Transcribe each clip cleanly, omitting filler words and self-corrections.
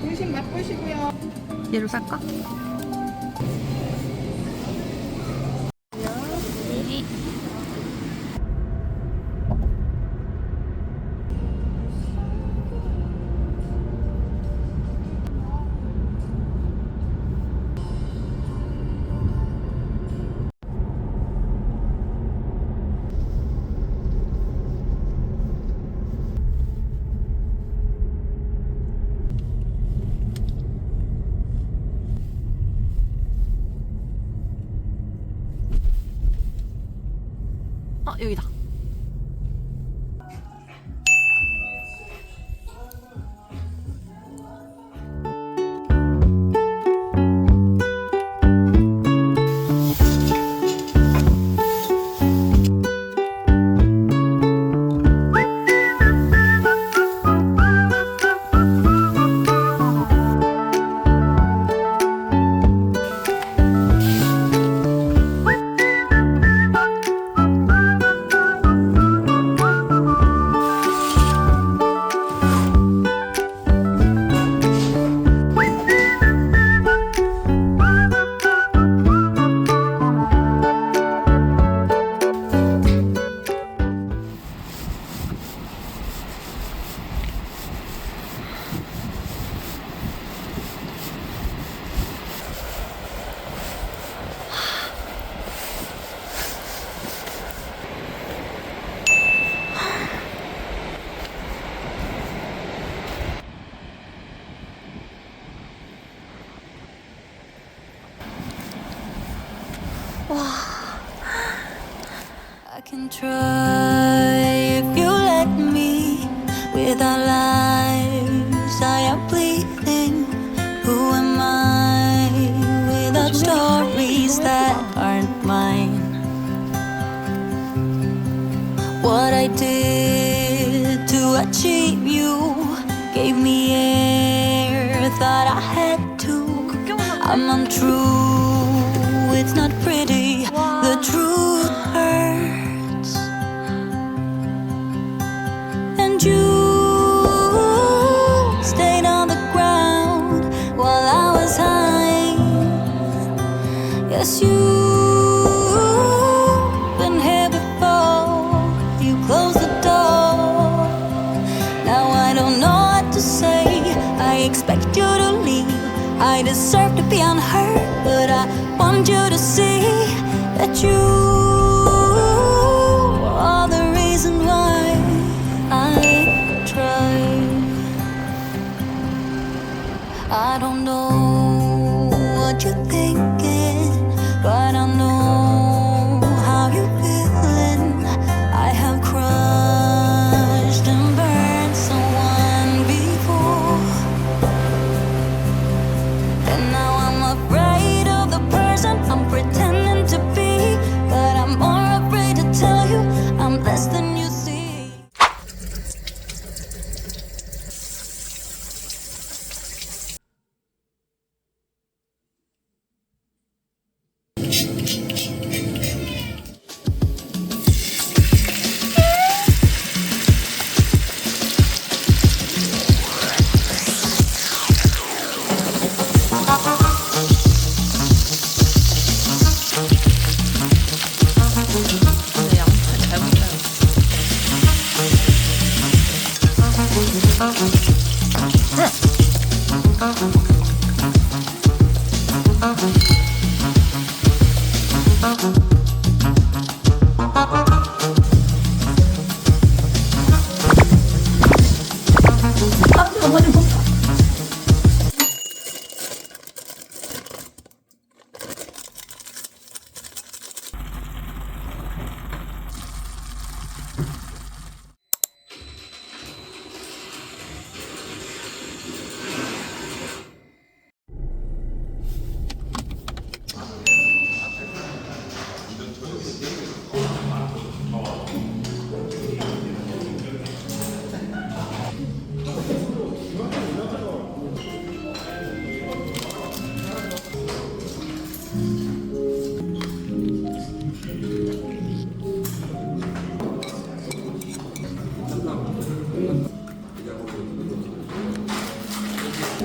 중심 맛보시고요. 얘로 살까? 네. 여기다. I can try if you let me. With our lives, I am bleeding. Who am I without stories that aren't mine? What I did to achieve you gave me air, thought I had to. I'm untrue, it's not pretty. The truth hurts. And you stayed on the ground while I was high. Yes, you've been here before. You closed the door. Now I don't know what to say. I expect you to leave. I deserve to be unheard, but I want you to see that you are the reason why I try. I don't know what you're thinking, but I know how you're feeling. I have crushed and burned someone before, and now I'm afraid of the person I'm pretending to be. But I'm more afraid to tell you I'm less than you see. I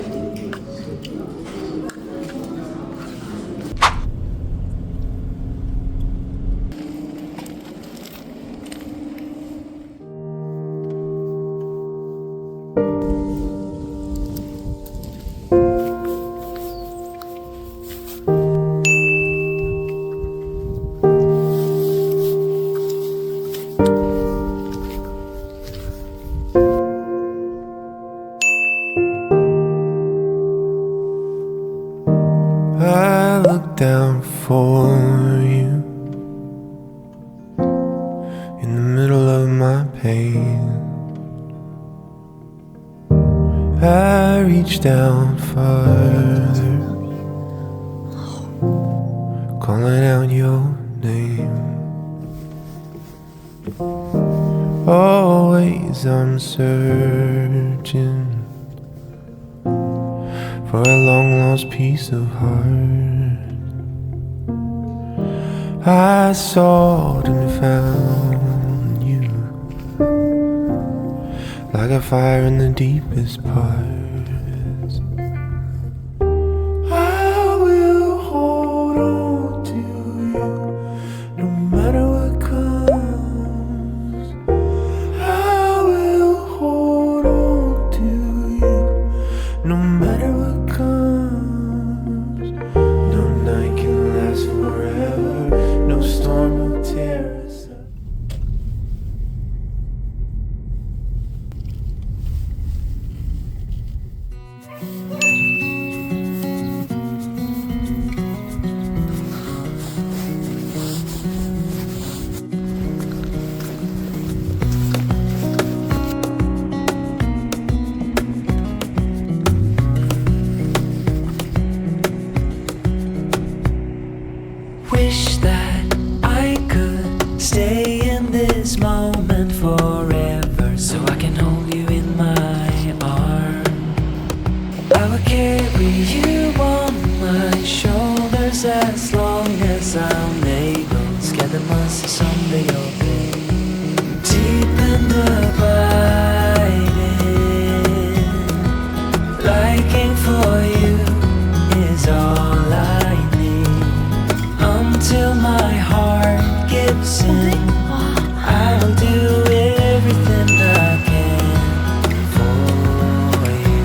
look down for you in the middle of my pain. I reach down farther, calling out your name. Always I'm searching for a long lost piece of heart. I sought and found you, like a fire in the deepest parts. I will hold on to you no matter what comes. I will hold on to you no matter what comes. No night can last forever, no storm will tear us up. Wish that I could stay in this moment forever, so I can hold you in my arms. I will carry you on my shoulders as long as I'm able. Scare the monsters someday your bed. Deep and abiding, liking for you is all I need. Until my heart gives in, I will do everything I can for you.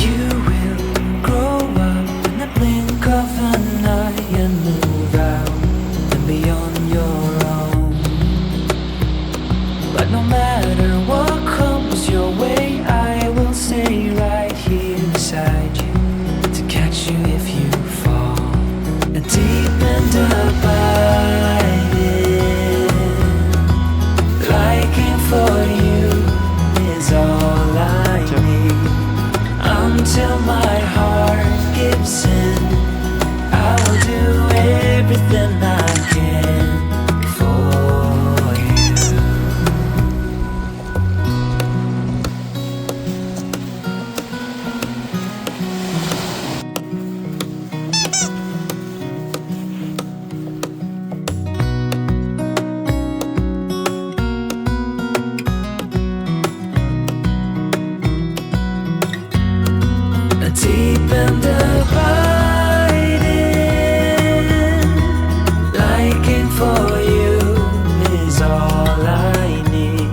You will grow up in the blink of an eye and move out and beyond your own. But no matter what comes your way, I will stay right here beside you to catch you if you fall. And deep and abiding, liking for you is all I need. Until my heart gives in, I will do everything I can for you. Deep and abiding, liking for you is all I need.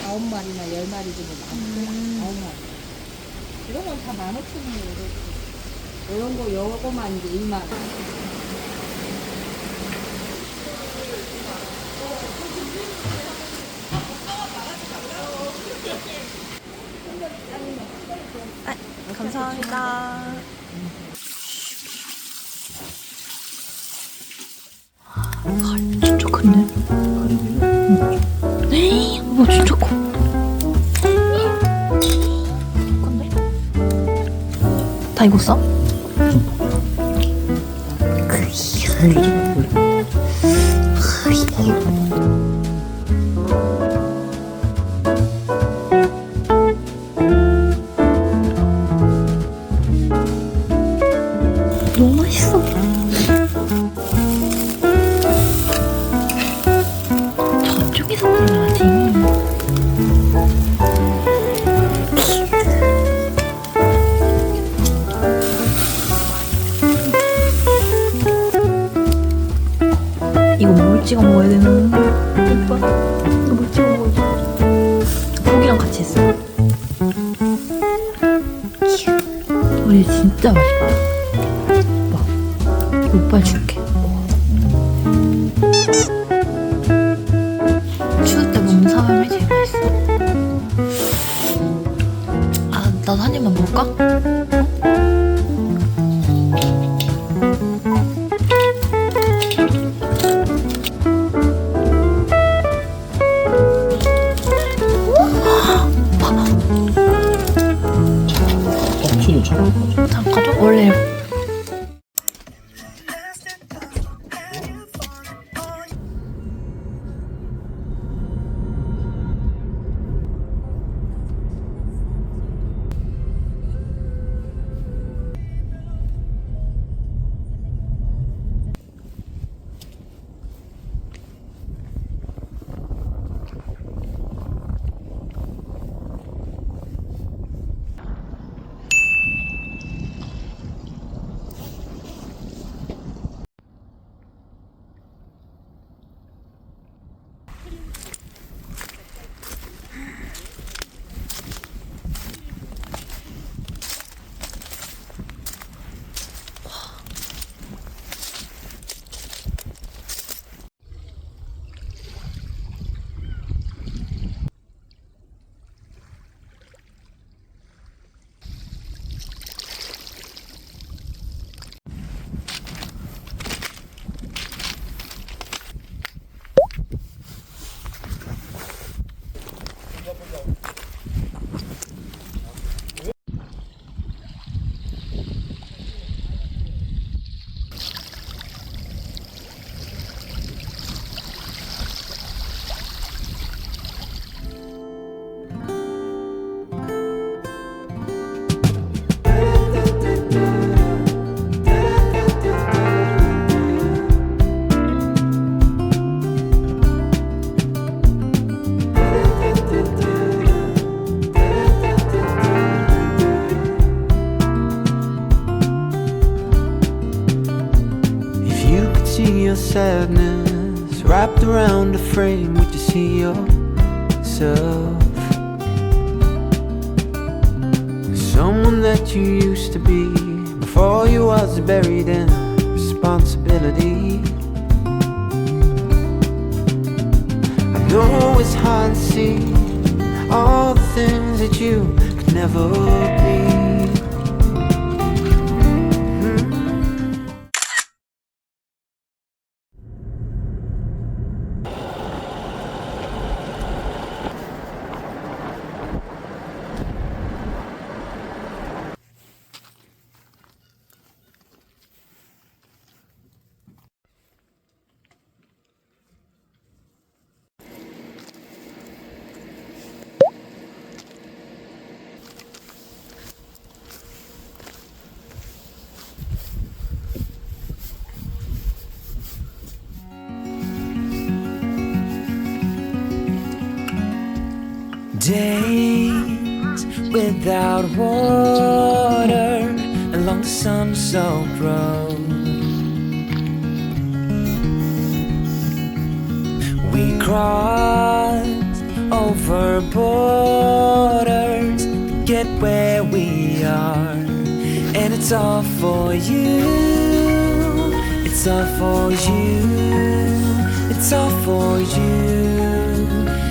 아홉 마리나 열 마리 정도 나왔어요. 아홉 마리. 이런 건 다 15,000원이에요. 이런 거, 요거만 이제 2만 원. 감사합니다. 가리 진짜 큰데? 에이, 와 진짜 커. 큰데? 다 익었어? 너무 맛있어. 저쪽에서 골라야지. 이거 뭘 찍어 먹어야 되나? 오빠, 이거 뭘 찍어 먹어야지? 고기랑 같이 했어. 우리 진짜 맛있다. 이거 오빠 줄게. 추울 때 먹는 사람이 제일 맛있어. 아, 나도 한 입만 먹을까? 잠깐 원래 sadness wrapped around a frame, would you see yourself? Someone that you used to be before you was buried in responsibility. I know it's hard to see all the things that you could never be. Days without water along the sun-soaked road. We crossed over borders to get where we are, and it's all for you. It's all for you. It's all for you.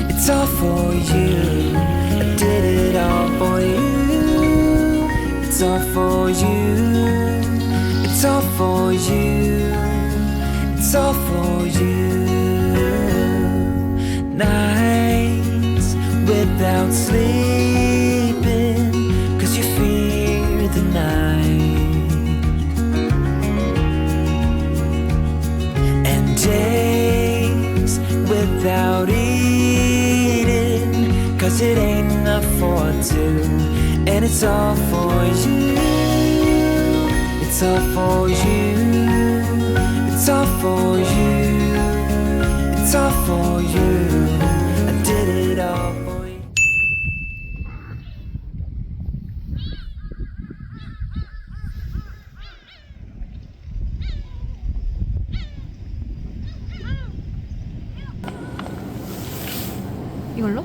It's all for you. I did it all for you. It's It's all for you. It's all for you. It's all for you. Nights without sleeping, 'cause you fear the night. And days without eating, 'cause it ain't enough for two. And it's all for you. It's all for you. It's all for you. It's all for you. I did it all for you. 이걸로?